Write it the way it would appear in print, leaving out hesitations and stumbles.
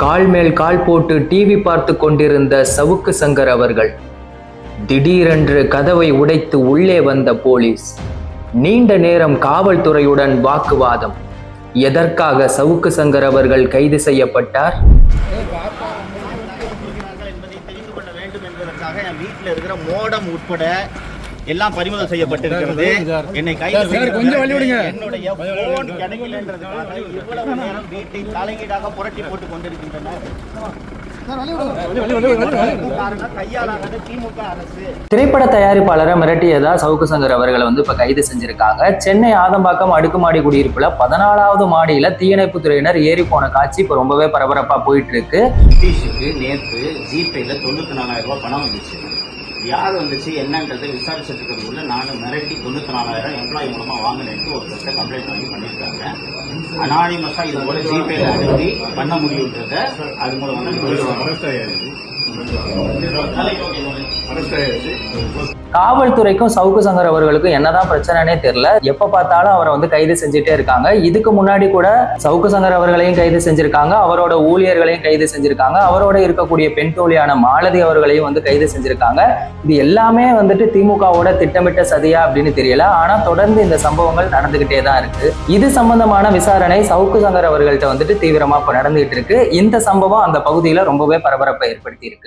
கால் மேல் கால் போட்டு டிவி பார்த்து கொண்டிருந்த சவுக்கு சங்கர் அவர்கள் திடீரென்று கதவை உடைத்து உள்ளே வந்த போலீஸ். நீண்ட நேரம் காவல்துறையுடன் வாக்குவாதம். எதற்காக சவுக்கு சங்கர் அவர்கள் கைது செய்யப்பட்டார்? வீட்டில் இருக்கிற மோடம் உட்பட எல்லாம் பறிமுதல் செய்யப்பட்டிருக்கிறது. என்னை கைது என்னுடைய போன் கிடைக்கலன்றதுக்காக இவ்வளவு நேரம் வீட்டை தலையீடாக புரட்டி போட்டுக் கொண்டிருக்கின்றனர். திரைப்பட தயாரிப்பாளரை மிரட்டியதா சவுக்கு சங்கர் அவர்களை இப்ப கைது செஞ்சிருக்காங்க. சென்னை ஆதம்பாக்கம் அடுக்குமாடி குடியிருப்புல 14வது மாடியில தீயணைப்பு துறையினர் ஏறி போன காட்சி இப்ப ரொம்பவே பரபரப்பா போயிட்டு இருக்கு. நேற்று ஜிபேல 94,000 ரூபாய் பணம் வந்துச்சு. யார் வந்துச்சு என்னன்றதை விசாரிச்சுட்டு இருக்கிறதுக்குள்ள நானும் மிரட்டி 94,000 எம்ப்ளாயி மூலமா வாங்கினேன் ஒரு பெற்ற கம்ப்ளைண்ட் வாங்கி பண்ணியிருக்காங்க. அனானிமஸா இது போல ஜிபேல அனுப்பி பண்ண முடியுன்றத அது மூலம் காவல்துறைக்கும் சவுக்கு சங்கர் அவர்களுக்கும் என்னதான் பிரச்சனைனே தெரியல. எப்ப பார்த்தாலும் அவரை கைது செஞ்சுட்டே இருக்காங்க. இதுக்கு முன்னாடி கூட சவுக்கு சங்கர் அவர்களையும் கைது செஞ்சிருக்காங்க, அவரோட ஊழியர்களையும் கைது செஞ்சிருக்காங்க, அவரோட இருக்கக்கூடிய பெண் தோழியான மாலதி அவர்களையும் கைது செஞ்சிருக்காங்க. இது எல்லாமே திமுகவோட திட்டமிட்ட சதியா அப்படின்னு தெரியல. ஆனா தொடர்ந்து இந்த சம்பவங்கள் நடந்துகிட்டே தான் இருக்கு. இது சம்பந்தமான விசாரணை சவுக்கு சங்கர் அவர்கள்ட்ட தீவிரமா இப்ப நடந்துகிட்டு இருக்கு. இந்த சம்பவம் அந்த பகுதியில ரொம்பவே பரபரப்பை ஏற்படுத்தி இருக்கு.